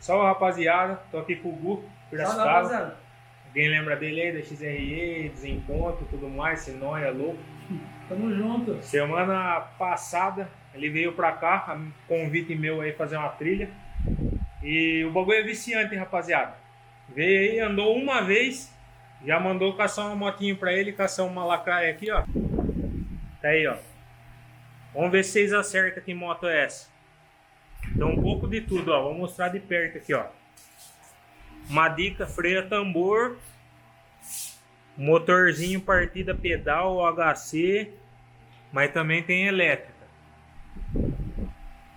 Salve, rapaziada, tô aqui com o Gu, Piracicaba. rapaziada. Alguém lembra dele aí da XRE, Desencontro, tudo mais, esse nóia louco? Tamo junto. Semana passada ele veio pra cá, a convite meu aí fazer uma trilha. E o bagulho é viciante, hein, rapaziada. Veio aí, andou uma vez, já mandou caçar uma motinho pra ele, caçar uma lacraia aqui, ó. Tá aí, ó. Vamos ver se vocês acertam que moto é essa. Então um pouco de tudo, ó. Vou mostrar de perto aqui, ó. Uma dica, freio a tambor, motorzinho partida pedal, HC, mas também tem elétrica.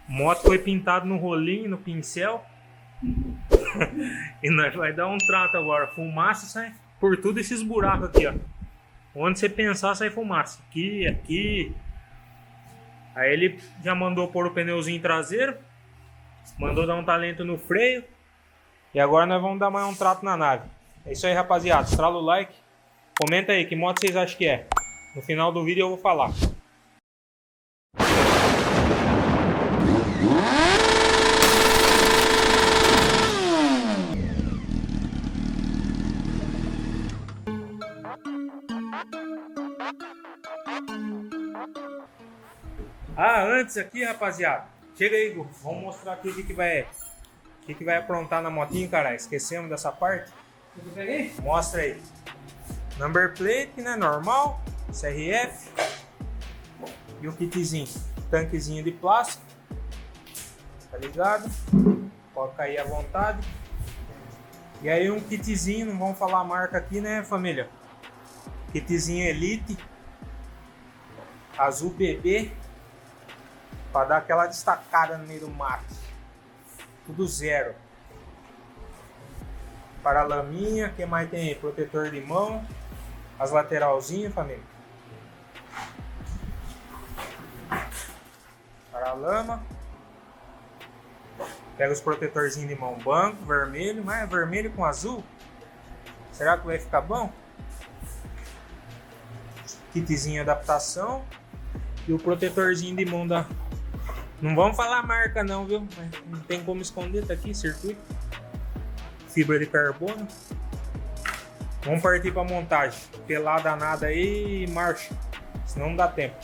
Moto foi pintado no rolinho, no pincel. E nós vai dar um trato agora. Fumaça sai por tudo esses buracos aqui, ó. Onde você pensar sai fumaça. Aqui, aqui. Aí ele já mandou pôr o pneuzinho traseiro. Mandou dar um talento no freio. E agora nós vamos dar mais um trato na nave. É isso aí, rapaziada. Estrala o like. Comenta aí que moto vocês acham que é. No final do vídeo eu vou falar. Ah, antes aqui, rapaziada. Chega aí, Gu. Vamos mostrar aqui o que vai aprontar na motinha, cara. Esquecemos dessa parte. Eu peguei? Mostra aí. Number plate, né? Normal. CRF. E o kitzinho. Tanquezinho de plástico. Tá ligado? Pode cair à vontade. E aí um kitzinho, não vamos falar a marca aqui, né, família? Kitzinho Elite. Azul bebê. Pra dar aquela destacada no meio do mato. Tudo zero. Paralaminha, o que mais tem aí? Protetor de mão. As lateralzinhas, família. Paralama. Pega os protetorzinhos de mão. Banco, vermelho. Mas é vermelho com azul? Será que vai ficar bom? Kitzinho adaptação. E o protetorzinho de mão da... Não vamos falar a marca não, viu? Não tem como esconder, tá aqui, circuito. Fibra de carbono. Vamos partir para montagem. Pelada nada aí e marcha. Senão não dá tempo.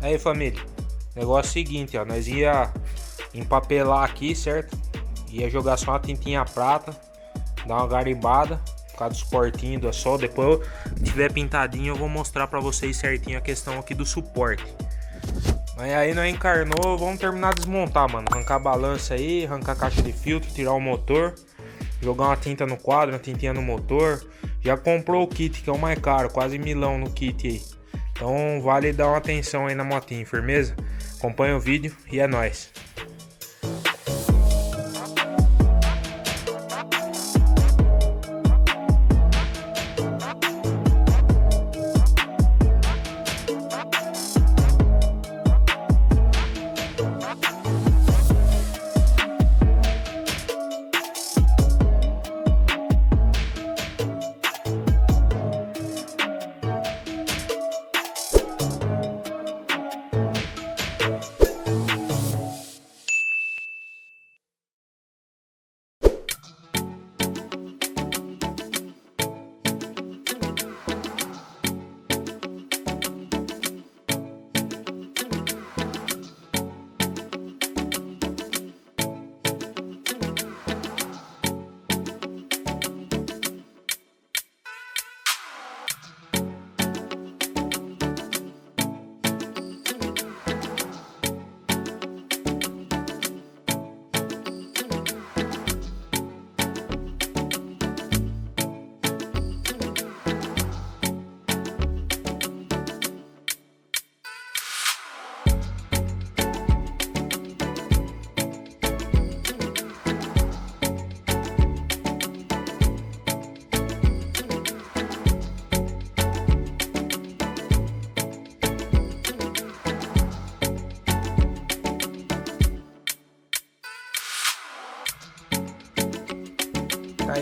Aí, família, negócio é o seguinte, ó, nós ia empapelar aqui, certo? Ia jogar só uma tintinha prata, dar uma garimbada, por causa dos portinhos do sol. Depois eu tiver pintadinho eu vou mostrar pra vocês certinho a questão aqui do suporte. Mas aí nós encarnou, vamos terminar de desmontar, mano. Arrancar a balança aí, arrancar a caixa de filtro, tirar o motor, jogar uma tinta no quadro, uma tintinha no motor. Já comprou o kit, que é o mais caro, quase milão no kit aí. Então vale dar uma atenção aí na motinha, firmeza? Acompanha o vídeo e é nóis.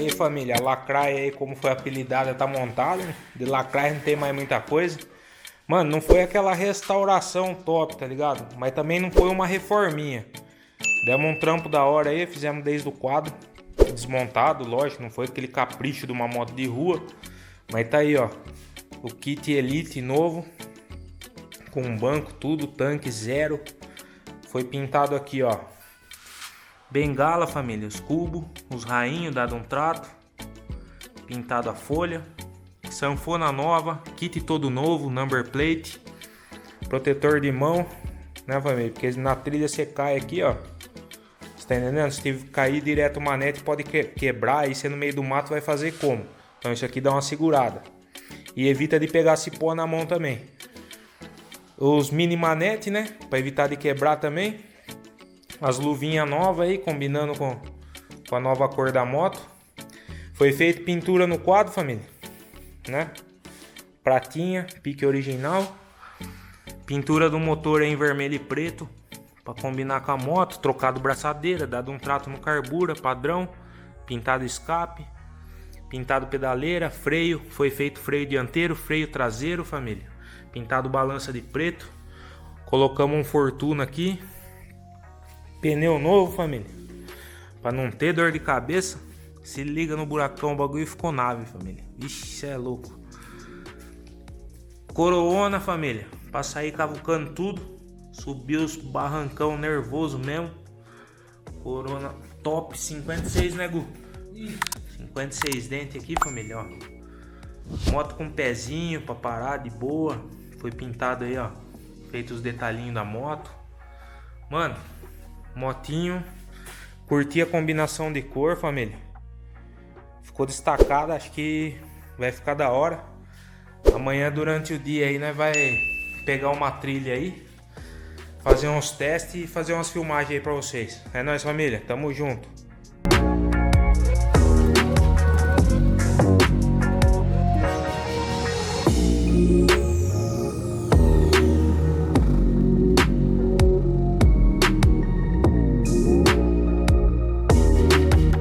Aí família, a lacraia aí como foi apelidada tá montada, né? De lacraia não tem mais muita coisa. Mano, não foi aquela restauração top, tá ligado? Mas também não foi uma reforminha. Demos um trampo da hora aí, fizemos desde o quadro desmontado, lógico, não foi aquele capricho de uma moto de rua. Mas tá aí, ó, o kit Elite novo, com banco, tudo, tanque zero. Foi pintado aqui, ó, bengala família, os cubos, os rainhos, dado um trato, pintado a folha, sanfona nova, kit todo novo, number plate, protetor de mão, né família, porque na trilha você cai aqui, ó, você tá entendendo? Se cair direto o manete pode quebrar, aí você no meio do mato vai fazer como? Então isso aqui dá uma segurada e evita de pegar cipó na mão também. Os mini manete, né, para evitar de quebrar também. As luvinhas novas aí, combinando com a nova cor da moto. Foi feito pintura no quadro, família, né? Pratinha, pique original. Pintura do motor em vermelho e preto, para combinar com a moto. Trocado braçadeira, dado um trato no carbura, padrão. Pintado escape, pintado pedaleira, freio. Foi feito freio dianteiro, freio traseiro, família. Pintado balança de preto. Colocamos um Fortuna aqui. Pneu novo, família, pra não ter dor de cabeça. Se liga no buracão, o bagulho ficou nave, família. Ixi, cê é louco. Coroona, família, pra sair cavucando tudo. Subir os barrancão nervoso mesmo. Corona top 56, né, Gu? 56 dentes aqui, família, ó. Moto com pezinho pra parar de boa. Foi pintado aí, ó, feito os detalhinhos da moto. Mano, motinho, curti a combinação de cor, família. Ficou destacada, acho que vai ficar da hora. Amanhã durante o dia aí nós vai pegar uma trilha aí, fazer uns testes e fazer umas filmagens aí pra vocês. É nóis, família, tamo junto.